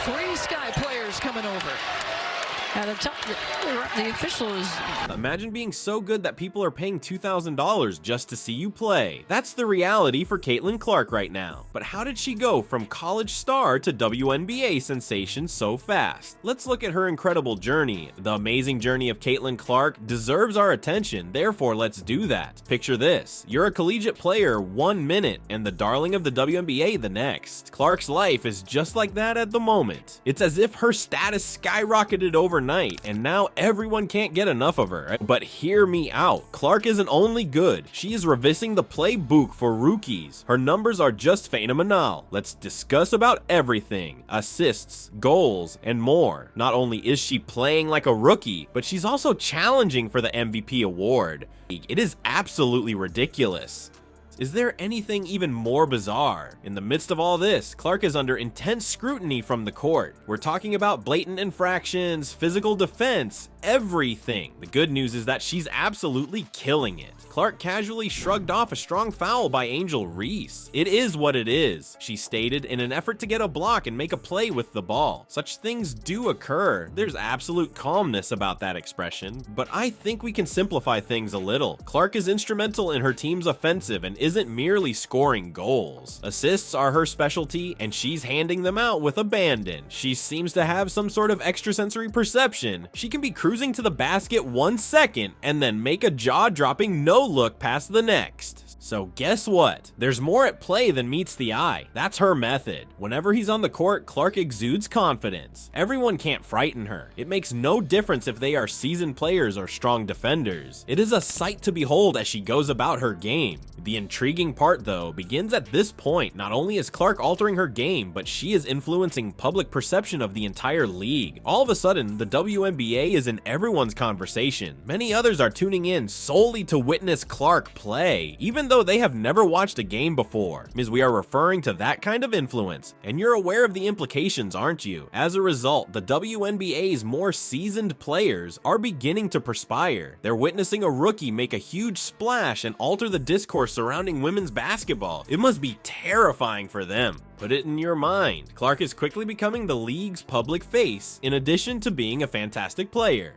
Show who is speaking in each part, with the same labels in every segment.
Speaker 1: Three Sky players coming over. At the top, the official is...
Speaker 2: Imagine being so good that people are paying $2,000 just to see you play. That's the reality for Caitlin Clark right now. But how did she go from college star to WNBA sensation so fast? Let's look at her incredible journey. The amazing journey of Caitlin Clark deserves our attention, therefore let's do that. Picture this. You're a collegiate player 1 minute and the darling of the WNBA the next. Clark's life is just like that at the moment. It's as if her status skyrocketed overnight, and now everyone can't get enough of her. But hear me out. Clark isn't only good, she is revising the playbook for rookies. Her numbers are just phenomenal. Let's discuss about everything. Assists, goals, and more. Not only is she playing like a rookie, but she's also challenging for the MVP award. It is absolutely ridiculous. Is there anything even more bizarre? In the midst of all this, Clark is under intense scrutiny from the court. We're talking about blatant infractions, physical defense, everything. The good news is that she's absolutely killing it. Clark casually shrugged off a strong foul by Angel Reese. It is what it is, she stated in an effort to get a block and make a play with the ball. Such things do occur. There's absolute calmness about that expression, but I think we can simplify things a little. Clark is instrumental in her team's offensive and isn't merely scoring goals. Assists are her specialty, and she's handing them out with abandon. She seems to have some sort of extrasensory perception. She can be cruising to the basket 1 second and then make a jaw-dropping no-look past the next. So guess what? There's more at play than meets the eye. That's her method. Whenever he's on the court, Clark exudes confidence. Everyone can't frighten her. It makes no difference if they are seasoned players or strong defenders. It is a sight to behold as she goes about her game. The intriguing part, though, begins at this point. Not only is Clark altering her game, but she is influencing public perception of the entire league. All of a sudden, the WNBA is in everyone's conversation. Many others are tuning in solely to witness Clark play, even though they have never watched a game before. We are referring to that kind of influence, and you're aware of the implications, aren't you? As a result, the WNBA's more seasoned players are beginning to perspire. They're witnessing a rookie make a huge splash and alter the discourse surrounding women's basketball. It must be terrifying for them. Put it in your mind. Clark is quickly becoming the league's public face, in addition to being a fantastic player.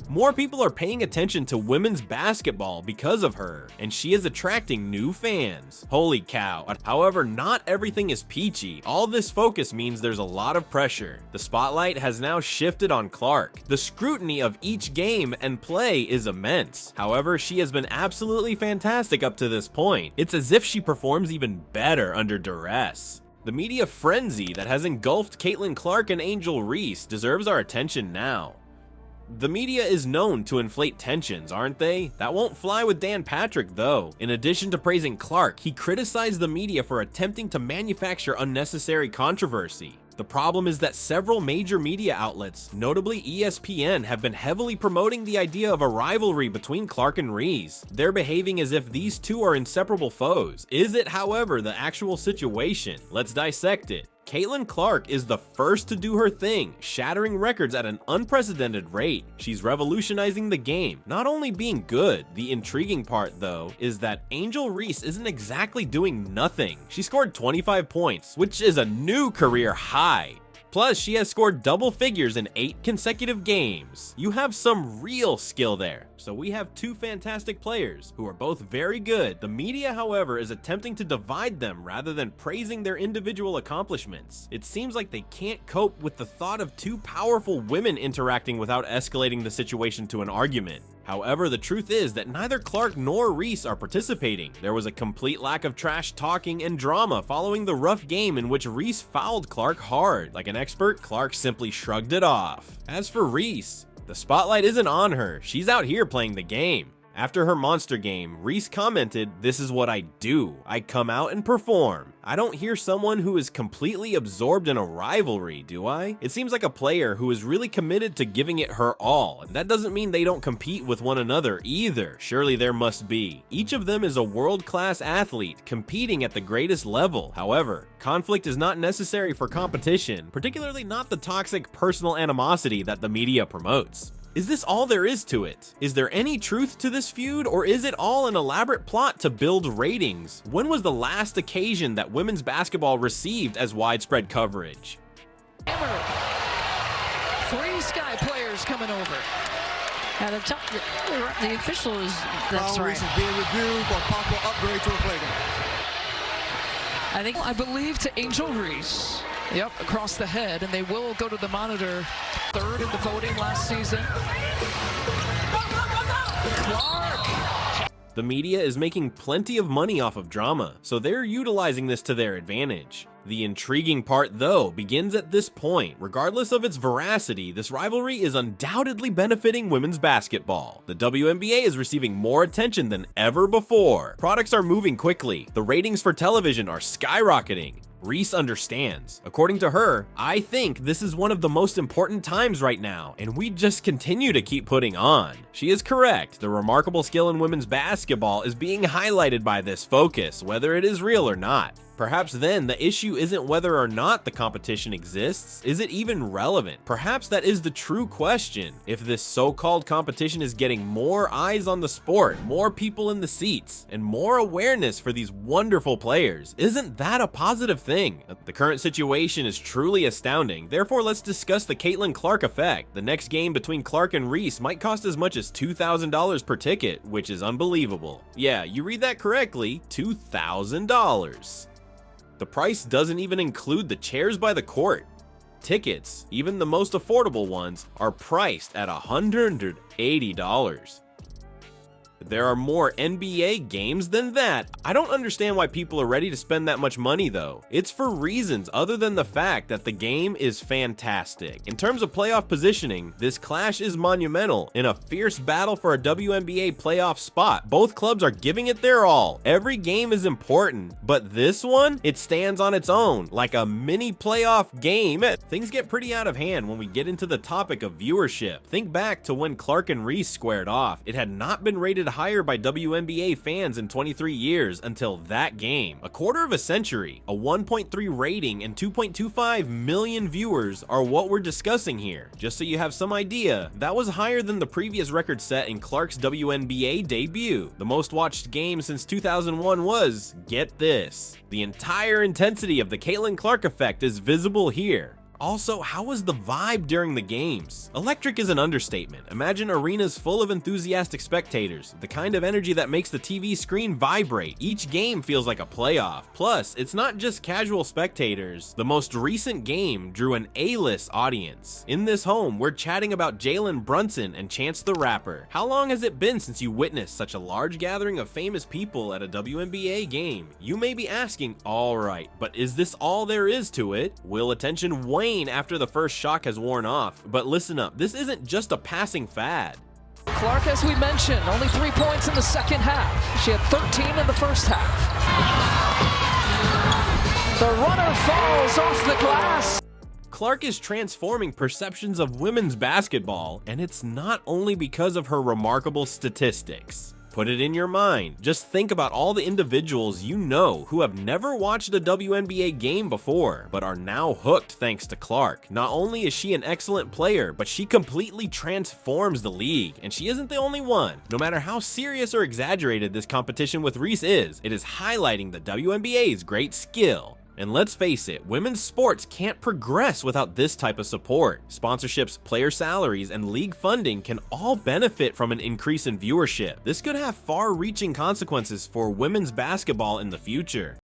Speaker 2: More people are paying attention to women's basketball because of her, and she is attracting new fans. Holy cow. However, not everything is peachy. All this focus means there's a lot of pressure. The spotlight has now shifted on Clark. The scrutiny of each game and play is immense. However, she has been absolutely fantastic up to this point. It's as if she performs even better under duress. The media frenzy that has engulfed Caitlin Clark and Angel Reese deserves our attention now. The media is known to inflate tensions, aren't they? That won't fly with Dan Patrick, though. In addition to praising Clark, he criticized the media for attempting to manufacture unnecessary controversy. The problem is that several major media outlets, notably ESPN, have been heavily promoting the idea of a rivalry between Clark and Reese. They're behaving as if these two are inseparable foes. Is it, however, the actual situation? Let's dissect it. Caitlin Clark is the first to do her thing, shattering records at an unprecedented rate. She's revolutionizing the game, not only being good. The intriguing part, though, is that Angel Reese isn't exactly doing nothing. She scored 25 points, which is a new career high. Plus, she has scored double figures in 8 consecutive games. You have some real skill there. So we have two fantastic players who are both very good. The media, however, is attempting to divide them rather than praising their individual accomplishments. It seems like they can't cope with the thought of two powerful women interacting without escalating the situation to an argument. However, the truth is that neither Clark nor Reese are participating. There was a complete lack of trash talking and drama following the rough game in which Reese fouled Clark hard. Like an expert, Clark simply shrugged it off. As for Reese, the spotlight isn't on her. She's out here playing the game. After her monster game, Reese commented, "This is what I do. I come out and perform." I don't hear someone who is completely absorbed in a rivalry, do I? It seems like a player who is really committed to giving it her all, and that doesn't mean they don't compete with one another either. Surely there must be. Each of them is a world-class athlete, competing at the greatest level. However, conflict is not necessary for competition, particularly not the toxic personal animosity that the media promotes. Is this all there is to it? Is there any truth to this feud, or is it all an elaborate plot to build ratings? When was the last occasion that women's basketball received as widespread coverage?
Speaker 1: Hammer. 3 Sky players coming over. At the top, the official is, that's right.
Speaker 3: Reese is being reviewed for possible upgrade to a playground.
Speaker 1: I believe to Angel Reese. Yep, across the head, and they will go to the monitor. 3rd in the voting last season. Clark.
Speaker 2: The media is making plenty of money off of drama, so they're utilizing this to their advantage. The intriguing part, though, begins at this point. Regardless of its veracity, this rivalry is undoubtedly benefiting women's basketball. The WNBA is receiving more attention than ever before. Products are moving quickly. The ratings for television are skyrocketing. Reese understands. According to her, I think this is one of the most important times right now, and we just continue to keep putting on. She is correct. The remarkable skill in women's basketball is being highlighted by this focus, whether it is real or not. Perhaps then the issue isn't whether or not the competition exists, is it even relevant? Perhaps that is the true question. If this so-called competition is getting more eyes on the sport, more people in the seats, and more awareness for these wonderful players, isn't that a positive thing? The current situation is truly astounding, therefore let's discuss the Caitlin Clark effect. The next game between Clark and Reese might cost as much as $2,000 per ticket, which is unbelievable. Yeah, you read that correctly, $2,000. The price doesn't even include the chairs by the court. Tickets, even the most affordable ones, are priced at $180. There are more NBA games than that. I don't understand why people are ready to spend that much money though. It's for reasons other than the fact that the game is fantastic. In terms of playoff positioning, this clash is monumental. In a fierce battle for a WNBA playoff spot, both clubs are giving it their all. Every game is important, but this one, it stands on its own, like a mini playoff game. Things get pretty out of hand when we get into the topic of viewership. Think back to when Clark and Reese squared off. It had not been rated higher by WNBA fans in 23 years until that game. A quarter of a century, a 1.3 rating, and 2.25 million viewers are what we're discussing here. Just so you have some idea, that was higher than the previous record set in Clark's WNBA debut. The most watched game since 2001 was, get this, the entire intensity of the Caitlin Clark effect is visible here. Also, how was the vibe during the games? Electric is an understatement. Imagine arenas full of enthusiastic spectators, the kind of energy that makes the TV screen vibrate. Each game feels like a playoff. Plus, it's not just casual spectators. The most recent game drew an A-list audience. In this home, we're chatting about Jalen Brunson and Chance the Rapper. How long has it been since you witnessed such a large gathering of famous people at a WNBA game? You may be asking, alright, but is this all there is to it? Will attention wane after the first shock has worn off? But listen up, this isn't just a passing fad.
Speaker 1: Clark, as we mentioned, only 3 points in the second half. She had 13 in the first half. The runner falls off the glass.
Speaker 2: Clark is transforming perceptions of women's basketball, and it's not only because of her remarkable statistics. Put it in your mind. Just think about all the individuals you know who have never watched a WNBA game before, but are now hooked thanks to Clark. Not only is she an excellent player, but she completely transforms the league, and she isn't the only one. No matter how serious or exaggerated this competition with Reese is, it is highlighting the WNBA's great skill. And let's face it, women's sports can't progress without this type of support. Sponsorships, player salaries, and league funding can all benefit from an increase in viewership. This could have far-reaching consequences for women's basketball in the future.